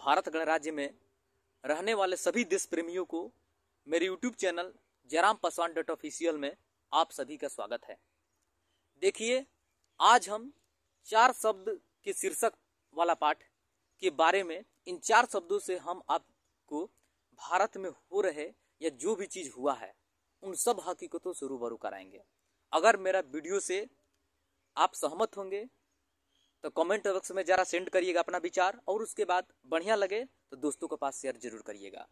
भारत गणराज्य में रहने वाले सभी देश प्रेमियों को मेरे YouTube channel Jairam Paswan .official में आप सभी का स्वागत है। देखिए, आज हम 4 शब्द के शीर्षक वाला पाठ के बारे में, इन 4 शब्दों से हम आपको भारत में हो रहे या जो भी चीज़ हुआ है उन सब हकीकतों से रूबरू कराएंगे। अगर मेरा वीडियो से आप सहमत होंगे तो कमेंट बॉक्स में ज़रा सेंड करिएगा अपना विचार, और उसके बाद बढ़िया लगे तो दोस्तों के पास शेयर जरूर करिएगा।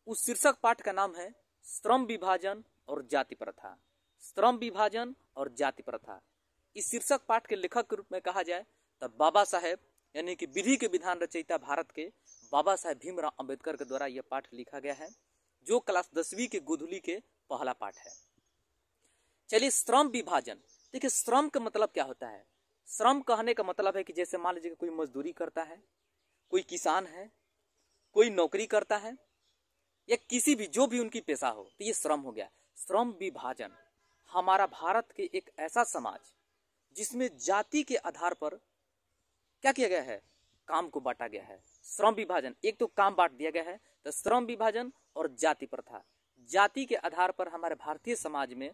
उस शीर्षक पाठ का नाम है श्रम विभाजन और जाति प्रथा। श्रम विभाजन और जाति प्रथा। इस शीर्षक पाठ के लेखक के रूप में कहा जाए तो बाबा साहेब यानी कि विधि के विधान रचयिता भारत के बाबा साहेब भीमराव अंबेडकर के द्वारा यह पाठ लिखा गया है, जो क्लास 10वीं के गोधुली के पहला पाठ है। चलिए, श्रम विभाजन। देखिए, श्रम का मतलब क्या होता है। श्रम कहने का मतलब है कि जैसे मान लीजिए कोई मजदूरी करता है, कोई किसान है, कोई नौकरी करता है, या किसी भी जो भी उनकी पेशा हो, तो ये श्रम हो गया। श्रम विभाजन। हमारा भारत के एक ऐसा समाज जिसमें जाति के आधार पर क्या किया गया है, काम को बांटा गया है। श्रम विभाजन, एक तो काम बांट दिया गया है, तो श्रम विभाजन और जाति प्रथा। जाति के आधार पर हमारे भारतीय समाज में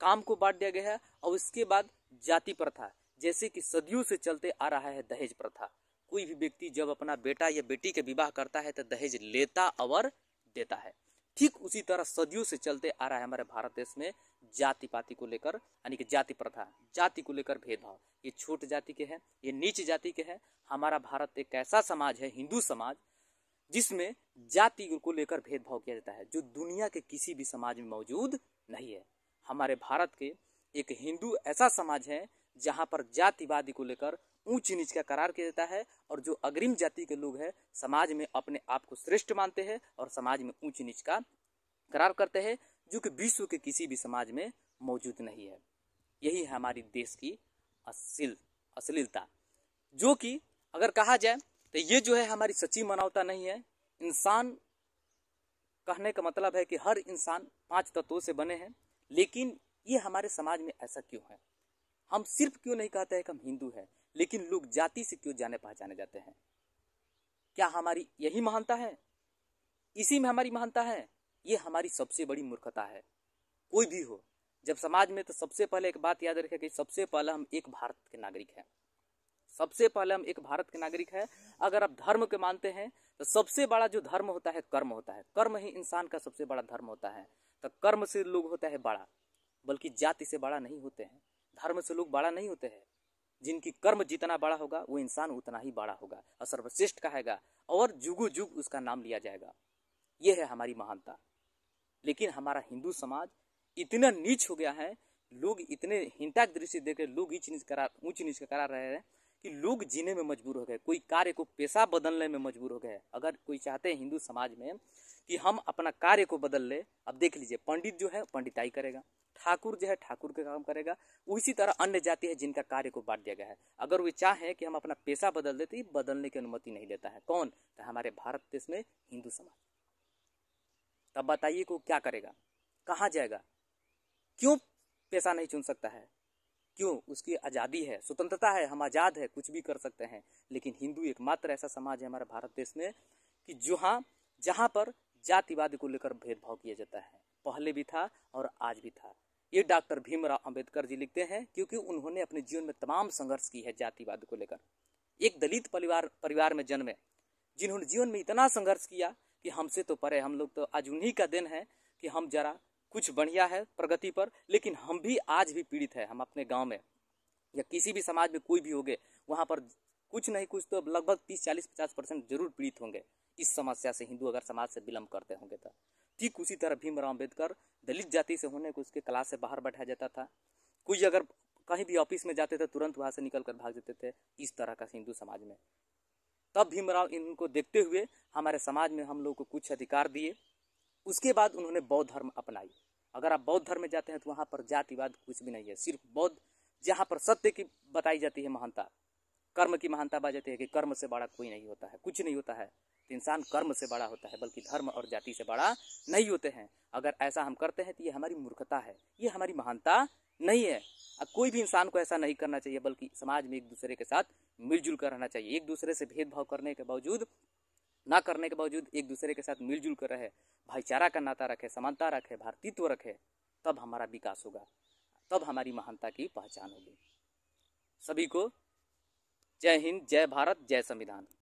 काम को बांट दिया गया है, और उसके बाद जाति प्रथा, जैसे कि सदियों से चलते आ रहा है दहेज प्रथा। कोई भी व्यक्ति जब अपना बेटा या बेटी के विवाह करता है तो दहेज लेता और देता है। ठीक उसी तरह सदियों से चलते आ रहा है हमारे भारत देश में जाति पाति को लेकर, यानी कि जाति प्रथा, जाति को लेकर भेदभाव। ये छोट जाति के हैं, ये नीच जाति के हैं। हमारा भारत एक ऐसा समाज है, हिंदू समाज, जिसमें जाति को लेकर भेदभाव किया जाता है, जो दुनिया के किसी भी समाज में मौजूद नहीं है। हमारे भारत के एक हिंदू ऐसा समाज है जहां पर जातिवादी को लेकर ऊंच नीच का करार किया जाता है, और जो अग्रिम जाति के लोग हैं समाज में अपने आप को श्रेष्ठ मानते हैं और समाज में ऊंच नीच का करार करते हैं, जो कि विश्व के किसी भी समाज में मौजूद नहीं है। यही है हमारी देश की अश्लीलता, जो कि अगर कहा जाए तो ये जो है हमारी सच्ची मानवता नहीं है। इंसान कहने का मतलब है कि हर इंसान 5 तत्वों से बने हैं, लेकिन ये हमारे समाज में ऐसा क्यों है। हम सिर्फ क्यों नहीं कहते हैं कि हम हिंदू हैं, लेकिन लोग जाति से क्यों जाने पहचाने जाते हैं। क्या हमारी यही महानता है, इसी में हमारी महानता है। ये हमारी सबसे बड़ी मूर्खता है। कोई भी हो जब समाज में, तो सबसे पहले एक बात याद रखें कि सबसे पहले हम एक भारत के नागरिक हैं। सबसे पहले हम एक भारत के नागरिक हैं। अगर आप धर्म के मानते हैं तो सबसे बड़ा जो धर्म होता है कर्म होता है। कर्म ही इंसान का सबसे बड़ा धर्म होता है। तो कर्म से लोग होता है बड़ा, बल्कि जाति से बड़ा नहीं होते हैं। धर्म से लोग बड़ा नहीं होते हैं। जिनकी कर्म जितना बड़ा होगा वो इंसान उतना ही बड़ा होगा और सर्वश्रेष्ठ कहेगा, और जुगो जुग उसका नाम लिया जाएगा। ये है हमारी महानता। लेकिन हमारा हिंदू समाज इतना नीच हो गया है, लोग इतने हिंसा की दृष्टि देकर लोग ऊंच नीच का करा रहे हैं कि लोग जीने में मजबूर हो गए, कोई कार्य को पेशा बदलने में मजबूर हो गए। अगर कोई चाहते हैं हिंदू समाज में कि हम अपना कार्य को बदल ले, अब देख लीजिए, पंडित जो है पंडिताई करेगा, ठाकुर जो है ठाकुर के काम करेगा, उसी तरह अन्य जाति है जिनका कार्य को बांट दिया गया है। अगर वे चाहे कि हम अपना पेशा बदल देते, तो बदलने की अनुमति नहीं देता है। कौन? तो हमारे भारत देश में हिंदू समाज। तब बताइए को क्या करेगा, कहाँ जाएगा? क्यों पेशा नहीं चुन सकता है? क्यों? उसकी आज़ादी है, स्वतंत्रता है, हम आज़ाद है, कुछ भी कर सकते हैं। लेकिन हिंदू एकमात्र ऐसा समाज है हमारे भारत देश में कि जहाँ पर जातिवाद को लेकर भेदभाव किया जाता है। पहले भी था और आज भी था। ये डॉक्टर भीमराव अंबेडकर जी लिखते हैं, क्योंकि उन्होंने अपने जीवन में तमाम संघर्ष की है जातिवाद को लेकर। एक दलित परिवार में जन्मे, जिन्होंने जीवन में इतना संघर्ष किया कि हमसे तो परे, हम लोग तो आज उन्हीं का दिन है कि हम जरा कुछ बढ़िया है प्रगति पर, लेकिन हम भी आज भी पीड़ित है। हम अपने गाँव में या किसी भी समाज में कोई भी होंगे, वहाँ पर कुछ नहीं कुछ तो लगभग 30-40-50% जरूर पीड़ित होंगे इस समस्या से, हिंदू अगर समाज से बिलोंग करते होंगे तो। ठीक उसी तरह भीमराव अंबेडकर दलित जाति से होने को उसके क्लास से बाहर बैठाया जाता था। कोई अगर कहीं भी ऑफिस में जाते थे तुरंत वहाँ से निकल कर भाग जाते थे, इस तरह का हिंदू समाज में। तब भीमराव इनको देखते हुए हमारे समाज में हम लोग को कुछ अधिकार दिए। उसके बाद उन्होंने बौद्ध धर्म अपनाई। अगर आप बौद्ध धर्म में जाते हैं तो वहाँ पर जातिवाद कुछ भी नहीं है, सिर्फ बौद्ध, जहाँ पर सत्य की बताई जाती है महानता, कर्म की महानता बताई जाती है कि कर्म से बड़ा कोई नहीं होता है, कुछ नहीं होता है। तो इंसान कर्म से बड़ा होता है, बल्कि धर्म और जाति से बड़ा नहीं होते हैं। अगर ऐसा हम करते हैं तो ये हमारी मूर्खता है, ये हमारी महानता नहीं है। अब कोई भी इंसान को ऐसा नहीं करना चाहिए, बल्कि समाज में एक दूसरे के साथ मिलजुल कर रहना चाहिए। एक दूसरे से भेदभाव करने के बावजूद ना करने के बावजूद एक दूसरे के साथ मिलजुल कर रहे, भाईचारा का नाता रखे, समानता रखे, भारतीयत्व रखे, तब हमारा विकास होगा, तब हमारी महानता की पहचान होगी। सभी को जय हिंद, जय भारत, जय संविधान।